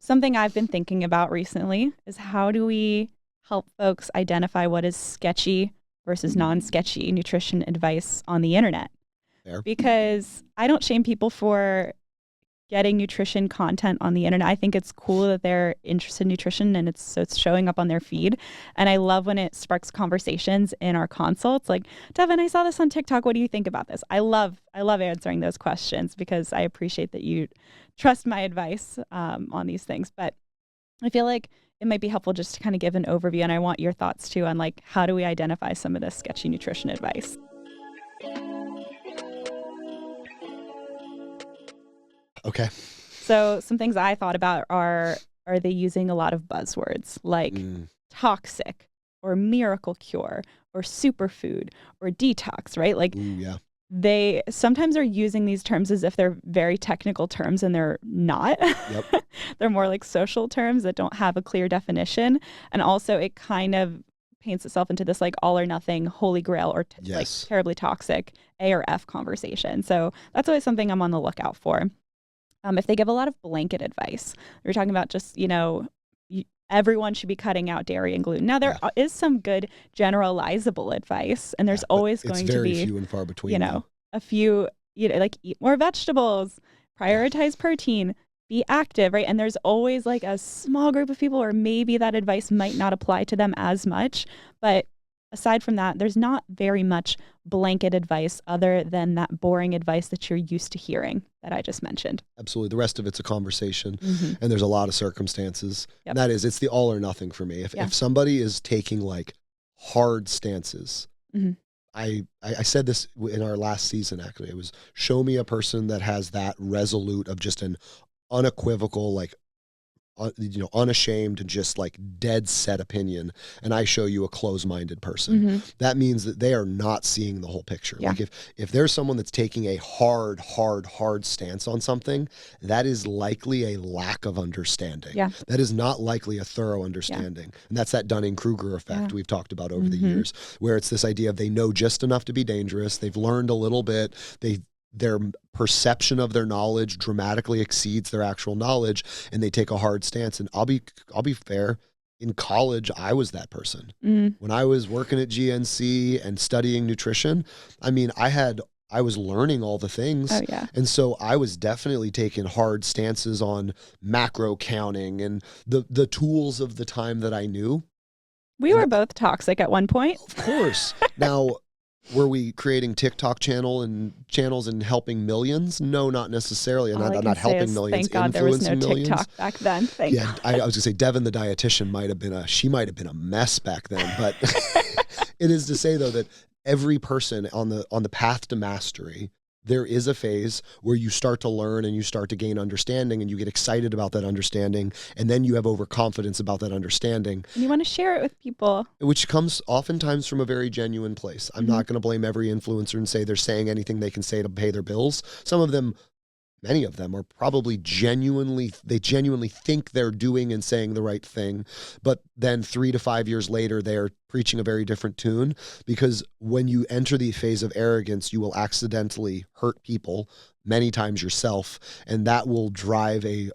something I've been thinking about recently is how do we help folks identify what is sketchy versus non-sketchy nutrition advice on the internet? Fair. Because I don't shame people for getting nutrition content on the internet. I think it's cool that they're interested in nutrition and it's showing up on their feed. And I love when it sparks conversations in our consults. Like, Devin, I saw this on TikTok. What do you think about this? I love answering those questions because I appreciate that you trust my advice on these things. But I feel like it might be helpful just to kind of give an overview. And I want your thoughts too on like, how do we identify some of this sketchy nutrition advice? Okay. So some things I thought about are they using a lot of buzzwords like toxic or miracle cure or superfood or detox, right? Like Yeah. they sometimes are using these terms as if they're very technical terms and they're not. Yep. They're more like social terms that don't have a clear definition. And also it kind of paints itself into this like all or nothing holy grail or like terribly toxic A or F conversation. So that's always something I'm on the lookout for. If they give a lot of blanket advice, we're talking about just, everyone should be cutting out dairy and gluten. Now, there is some good generalizable advice, and there's always going to be few and far between. A few, like eat more vegetables, prioritize protein, be active, right? And there's always like a small group of people, or maybe that advice might not apply to them as much. But aside from that, there's not very much blanket advice other than that boring advice that you're used to hearing that I just mentioned. Absolutely. The rest of it's a conversation and there's a lot of circumstances. Yep. That is, it's the all or nothing for me. If somebody is taking like hard stances, I said this in our last season, actually, it was show me a person that has that resolute of just an unequivocal, like, unashamed and just like dead set opinion, and I show you a closed-minded person. That means that they are not seeing the whole picture. Like if there's someone that's taking a hard stance on something, that is likely a lack of understanding. That is not likely a thorough understanding. And that's that Dunning-Kruger effect we've talked about over the years, where it's this idea of they know just enough to be dangerous, they've learned a little bit, their perception of their knowledge dramatically exceeds their actual knowledge, and they take a hard stance. And I'll be fair. In college, I was that person. When I was working at GNC and studying nutrition, I mean, I was learning all the things. And so I was definitely taking hard stances on macro counting and the tools of the time that I knew. We were both toxic at one point. Of course. Now, were we creating TikTok channels and helping millions? No, not necessarily. I'm not helping millions. Thank God there was no TikTok back then. I was going to say Devin the dietitian might have been a mess back then. But it is to say though that every person on the path to mastery, there is a phase where you start to learn and you start to gain understanding and you get excited about that understanding, and then you have overconfidence about that understanding. And you want to share it with people. Which comes oftentimes from a very genuine place. I'm not going to blame every influencer and say they're saying anything they can say to pay their bills. Many of them are probably genuinely think they're doing and saying the right thing, but then 3 to 5 years later, they're preaching a very different tune, because when you enter the phase of arrogance, you will accidentally hurt people, many times yourself, and that will it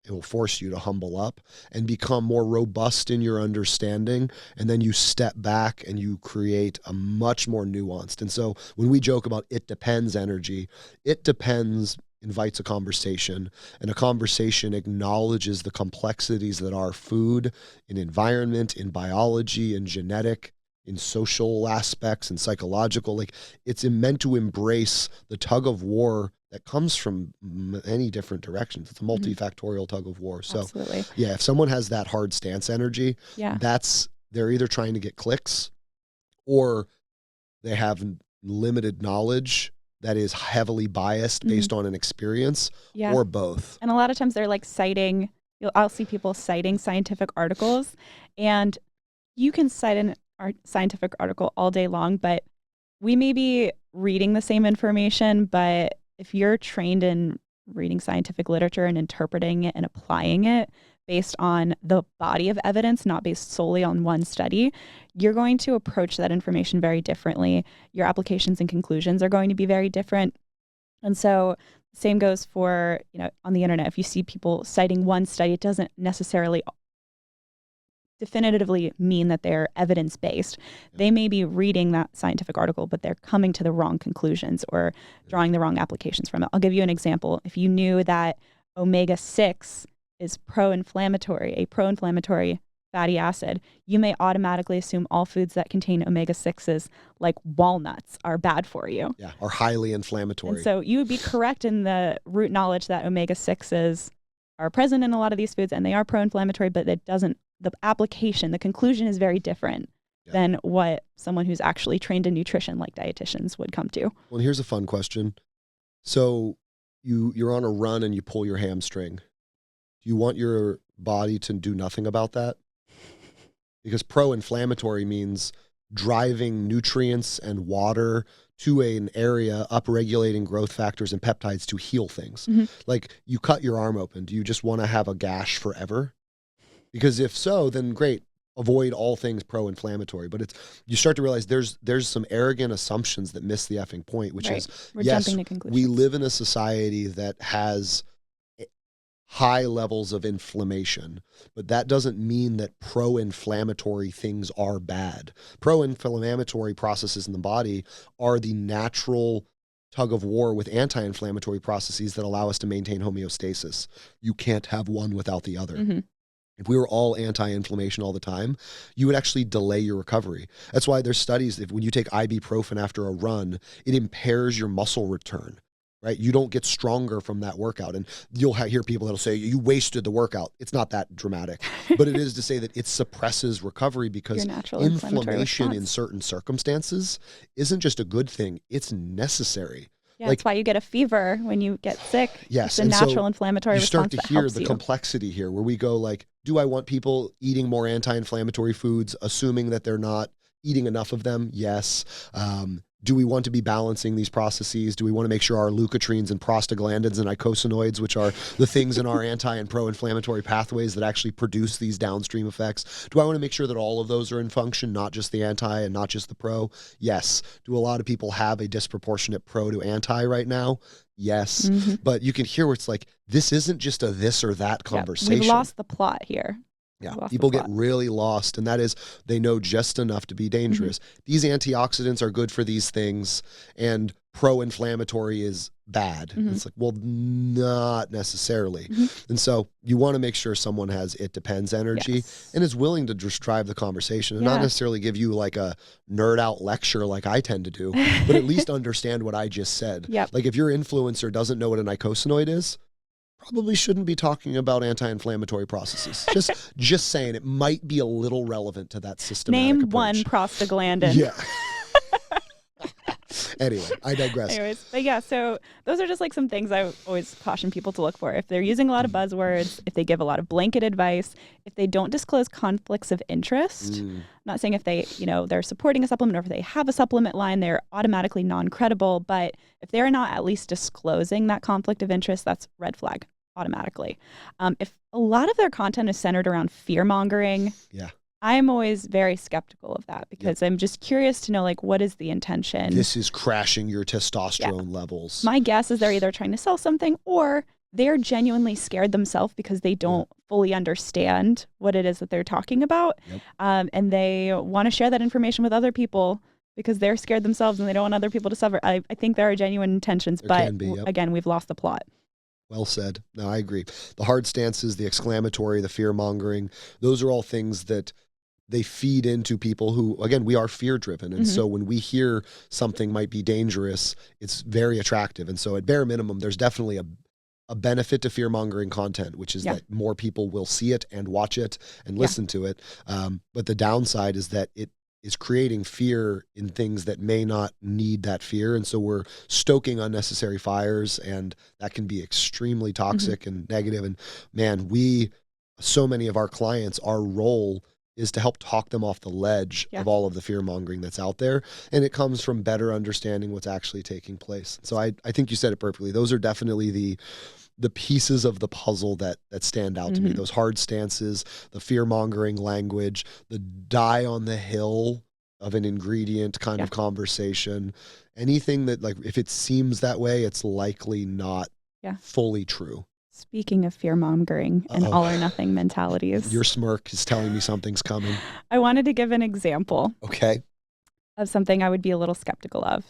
will force you to humble up and become more robust in your understanding. And then you step back and you create a much more nuanced. And so when we joke about it depends energy, it depends invites a conversation, and a conversation acknowledges the complexities that are food, in environment, in biology, in genetic, in social aspects, and psychological. Like, it's meant to embrace the tug of war that comes from many different directions. It's a multifactorial tug of war. So absolutely. If someone has that hard stance energy, they're either trying to get clicks, or they have limited knowledge that is heavily biased based on an experience, or both. And a lot of times they're like I'll see people citing scientific articles, and you can cite an scientific article all day long, but we may be reading the same information, but if you're trained in reading scientific literature and interpreting it and applying it based on the body of evidence, not based solely on one study, you're going to approach that information very differently. Your applications and conclusions are going to be very different. And so Same goes for, on the internet. If you see people citing one study, it doesn't necessarily definitively mean that they're evidence-based. They may be reading that scientific article, but they're coming to the wrong conclusions or drawing the wrong applications from it. I'll give you an example. If you knew that omega-6 is a pro-inflammatory fatty acid, you may automatically assume all foods that contain omega-6s, like walnuts, are bad for you. Yeah, are highly inflammatory. And so you would be correct in the root knowledge that omega-6s are present in a lot of these foods and they are pro-inflammatory, but the application, the conclusion is very different than what someone who's actually trained in nutrition, like dietitians, would come to. Well, here's a fun question. So you're on a run and you pull your hamstring. Do you want your body to do nothing about that? Because pro-inflammatory means driving nutrients and water to an area, upregulating growth factors and peptides to heal things. Mm-hmm. Like you cut your arm open. Do you just want to have a gash forever? Because if so, then great, avoid all things pro-inflammatory. But you start to realize there's some arrogant assumptions that miss the effing point, which is, We're yes, jumping to conclusions. we live in a society that has high levels of inflammation, but that doesn't mean that pro-inflammatory things are bad. Pro-inflammatory processes in the body are the natural tug of war with anti-inflammatory processes that allow us to maintain homeostasis. You can't have one without the other. Mm-hmm. If we were all anti-inflammation all the time, you would actually delay your recovery. That's why there's studies that when you take ibuprofen after a run, it impairs your muscle return, right? You don't get stronger from that workout. And you'll hear people that'll say, you wasted the workout. It's not that dramatic, but it is to say that it suppresses recovery because inflammation in certain circumstances isn't just a good thing, it's necessary. Yeah, that's why you get a fever when you get sick. Yes. It's a natural inflammatory response. You start to hear the complexity here where we go like, do I want people eating more anti-inflammatory foods, assuming that they're not eating enough of them? Yes. Do we want to be balancing these processes? Do we want to make sure our leukotrienes and prostaglandins and icosanoids, which are the things in our anti and pro-inflammatory pathways that actually produce these downstream effects? Do I want to make sure that all of those are in function, not just the anti and not just the pro? Yes. Do a lot of people have a disproportionate pro to anti right now? Yes. Mm-hmm. But you can hear where it's like, this isn't just a this or that conversation. We've lost the plot here. Yeah, people get really lost, and that is they know just enough to be dangerous. Mm-hmm. These antioxidants are good for these things, and pro-inflammatory is bad. Mm-hmm. It's like, well, not necessarily. Mm-hmm. And so you want to make sure someone has it depends energy and is willing to just drive the conversation and not necessarily give you like a nerd out lecture like I tend to do, but at least understand what I just said. Yep. Like if your influencer doesn't know what an icosanoid is, probably shouldn't be talking about anti-inflammatory processes. Just saying, it might be a little relevant to that systematic Name approach. one prostaglandin. Yeah. Anyway, I digress. Anyways, but yeah, so those are just like some things I always caution people to look for. If they're using a lot of buzzwords, if they give a lot of blanket advice, if they don't disclose conflicts of interest, I'm not saying if they, they're supporting a supplement or if they have a supplement line, they're automatically non-credible. But if they're not at least disclosing that conflict of interest, that's red flag automatically. If a lot of their content is centered around fear-mongering, I'm always very skeptical of that because I'm just curious to know, like, what is the intention? This is crashing your testosterone levels. My guess is they're either trying to sell something or they're genuinely scared themselves because they don't fully understand what it is that they're talking about. Yep. And they want to share that information with other people because they're scared themselves and they don't want other people to suffer. I think there are genuine intentions, but again, we've lost the plot. Well said. No, I agree. The hard stances, the exclamatory, the fear-mongering, those are all things that they feed into people who, again, we are fear-driven. And so when we hear something might be dangerous, it's very attractive. And so at bare minimum, there's definitely a benefit to fear-mongering content, which is that more people will see it and watch it and listen to it. But the downside is that it is creating fear in things that may not need that fear. And so we're stoking unnecessary fires, and that can be extremely toxic and negative. And man, so many of our clients, our role is to help talk them off the ledge of all of the fear-mongering that's out there. And it comes from better understanding what's actually taking place. So I think you said it perfectly. Those are definitely the pieces of the puzzle that stand out to me. Those hard stances, the fear-mongering language, the die on the hill of an ingredient kind of conversation. Anything that, like, if it seems that way, it's likely not Yeah. fully true. Speaking of fear mongering and all or nothing mentalities, Your smirk is telling me something's coming. I wanted to give an example Okay. of something I would be a little skeptical of,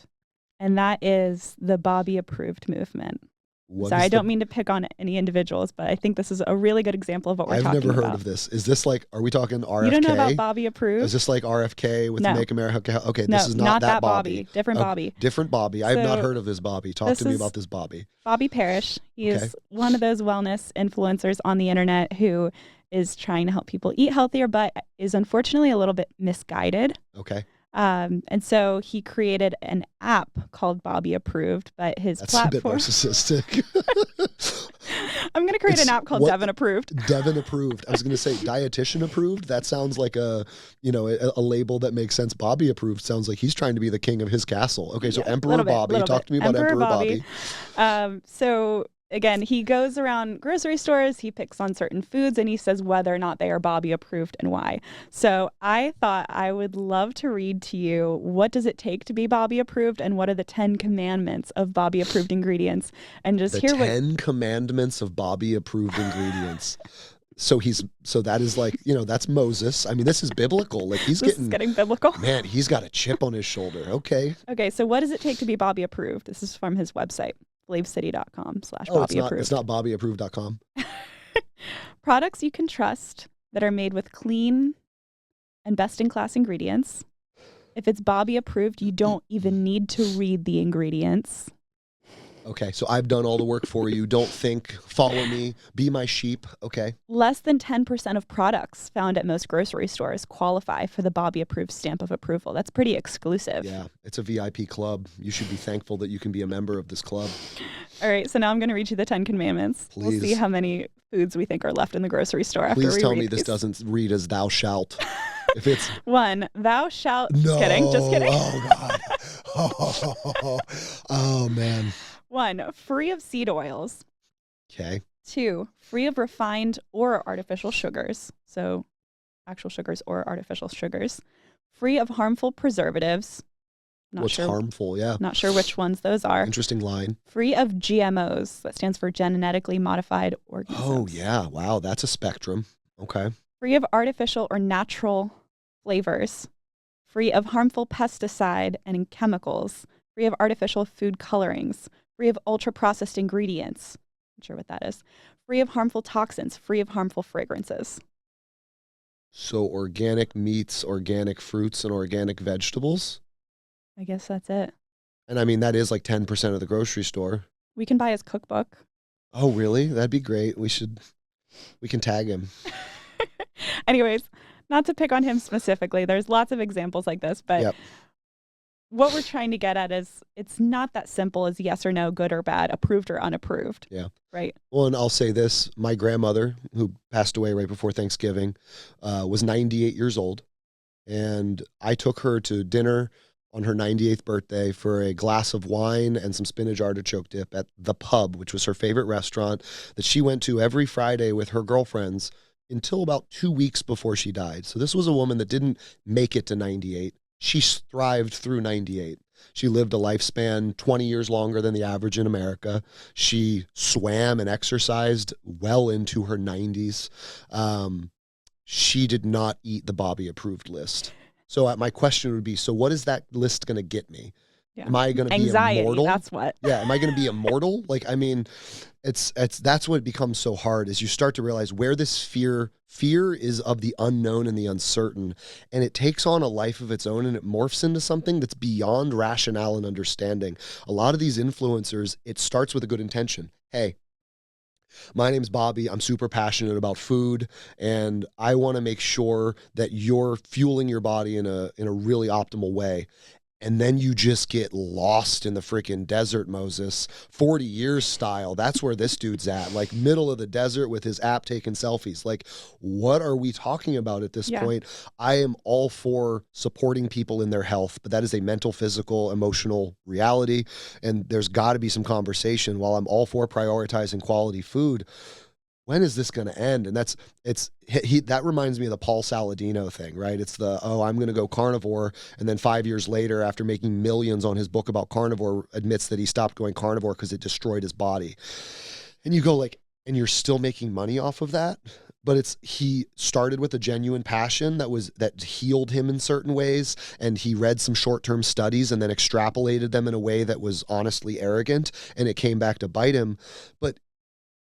and that is the Bobby approved movement. Sorry, I don't mean to pick on any individuals, but I think this is a really good example of what we're talking about. I've never heard of this. Is this like, are we talking RFK? You don't know about Bobby approved? Is this like RFK with No. Make America? Okay, No, this is not that Bobby. Different Bobby. Different Bobby. I have not So, heard of this Bobby. Talk to me about this Bobby. Bobby Parrish. He is one of those wellness influencers on the internet who is trying to help people eat healthier, but is unfortunately a little bit misguided. Okay. And so he created an app called Bobby Approved, but his That's a bit platform. narcissistic. I'm going to create an app called Devin Approved. Devin Approved. I was going to say dietitian approved. That sounds like a label that makes sense. Bobby Approved sounds like he's trying to be the king of his castle. Okay, so Emperor Bobby. Talk to me about Emperor Bobby. So again, he goes around grocery stores, he picks on certain foods, and he says whether or not they are Bobby approved and why. So I thought I would love to read to you, what does it take to be Bobby approved, and what are the 10 commandments of Bobby approved ingredients? And just hear 10 commandments of Bobby approved ingredients. So that is like, that's Moses. I mean, this is biblical. Like this is getting biblical. Man, he's got a chip on his shoulder. Okay. Okay, so what does it take to be Bobby approved? This is from his website. BelieveCity.com/BobbyApproved. It's not BobbyApproved.com. Products you can trust that are made with clean and best-in-class ingredients. If it's Bobby approved, you don't even need to read the ingredients. Okay, so I've done all the work for you. Don't think, follow me, be my sheep. Okay. Less than 10% of products found at most grocery stores qualify for the Bobby approved stamp of approval. That's pretty exclusive. Yeah, it's a VIP club. You should be thankful that you can be a member of this club. All right, so now I'm going to read you the 10 commandments. Please. We'll see how many foods we think are left in the grocery store after we read Please tell me these. this doesn't read as thou shalt. If it's 1, thou shalt. No. Just kidding. Oh, God. Oh, man. 1, free of seed oils. Okay. 2, free of refined or artificial sugars. So actual sugars or artificial sugars. Free of harmful preservatives. What's harmful? Yeah. Not sure which ones those are. Interesting line. Free of GMOs. That stands for genetically modified organisms. Oh, yeah. Wow. That's a spectrum. Okay. Free of artificial or natural flavors. Free of harmful pesticide and chemicals. Free of artificial food colorings. Free of ultra-processed ingredients. Not sure what that is. Free of harmful toxins. Free of harmful fragrances. So organic meats, organic fruits, and organic vegetables? I guess that's it. And I mean, that is like 10% of the grocery store. We can buy his cookbook. Oh, really? That'd be great. We can tag him. Anyways, not to pick on him specifically. There's lots of examples like this, but what we're trying to get at is it's not that simple as yes or no, good or bad, approved or unapproved. Yeah. Right. Well, and I'll say this. My grandmother, who passed away right before Thanksgiving, was 98 years old. And I took her to dinner on her 98th birthday for a glass of wine and some spinach artichoke dip at The Pub, which was her favorite restaurant that she went to every Friday with her girlfriends until about 2 weeks before she died. So this was a woman that didn't make it to 98. She thrived through 98. She lived a lifespan 20 years longer than the average in America. She swam and exercised well into her 90s. She did not eat the Bobby approved list. So my question would be, so what is that list going to get me? Yeah. Am I going to be immortal? That's what. Yeah. Am I going to be immortal? Like, I mean, that's what becomes so hard is you start to realize where this fear is of the unknown and the uncertain. And it takes on a life of its own and it morphs into something that's beyond rationale and understanding. A lot of these influencers, it starts with a good intention. Hey, my name's Bobby. I'm super passionate about food, and I want to make sure that you're fueling your body in a really optimal way. And then you just get lost in the freaking desert, Moses. 40 years style. That's where this dude's at. Like middle of the desert with his app taking selfies. Like, what are we talking about at this point? I am all for supporting people in their health, but that is a mental, physical, emotional reality. And there's got to be some conversation. While I'm all for prioritizing quality food, when is this going to end? And that reminds me of the Paul Saladino thing, right? It's I'm going to go carnivore. And then 5 years later, after making millions on his book about carnivore, admits that he stopped going carnivore because it destroyed his body. And you go like, and you're still making money off of that? But he started with a genuine passion that healed him in certain ways. And he read some short-term studies and then extrapolated them in a way that was honestly arrogant. And it came back to bite him. But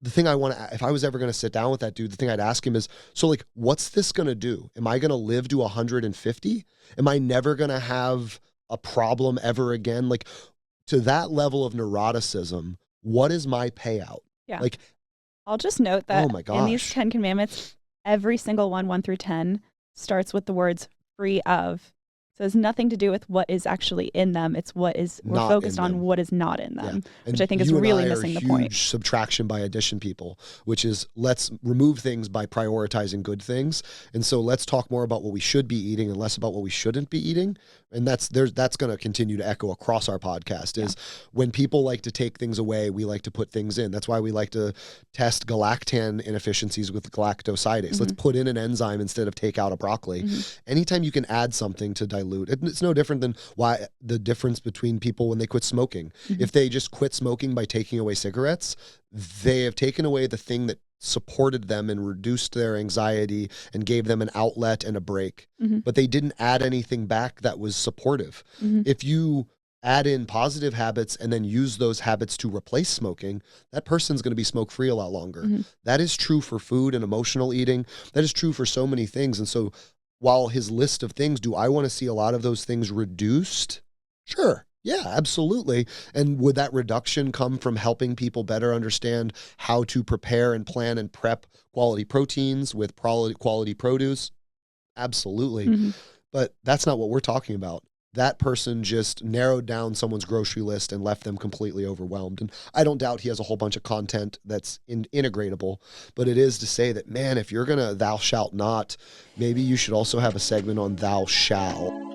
the thing if I was ever going to sit down with that dude, the thing I'd ask him is, so like, what's this going to do? Am I going to live to 150? Am I never going to have a problem ever again? Like, to that level of neuroticism, what is my payout? Yeah. Like, I'll just note that oh my gosh, in these 10 commandments, every single one through 10, starts with the words free of. So it has nothing to do with what is actually in them. It's we're focused on what is not in them, which I think is really missing the point. Huge subtraction by addition people, which is let's remove things by prioritizing good things. And so let's talk more about what we should be eating and less about what we shouldn't be eating. And that's going to continue to echo across our podcast is when people like to take things away, we like to put things in. That's why we like to test galactan inefficiencies with galactosidase. Mm-hmm. Let's put in an enzyme instead of take out a broccoli. Mm-hmm. Anytime you can add something to dilute, it's no different than why the difference between people when they quit smoking. Mm-hmm. If they just quit smoking by taking away cigarettes, they have taken away the thing that supported them and reduced their anxiety and gave them an outlet and a break. Mm-hmm. But they didn't add anything back that was supportive. Mm-hmm. If you add in positive habits and then use those habits to replace smoking, that person's going to be smoke-free a lot longer. Mm-hmm. That is true for food and emotional eating. That is true for so many things. And so while his list of things, do I want to see a lot of those things reduced? Sure. Yeah, absolutely. And would that reduction come from helping people better understand how to prepare and plan and prep quality proteins with quality produce? Absolutely. Mm-hmm. But that's not what we're talking about. That person just narrowed down someone's grocery list and left them completely overwhelmed. And I don't doubt he has a whole bunch of content that's integratable, but it is to say that, man, if you're going to thou shalt not, maybe you should also have a segment on thou shall.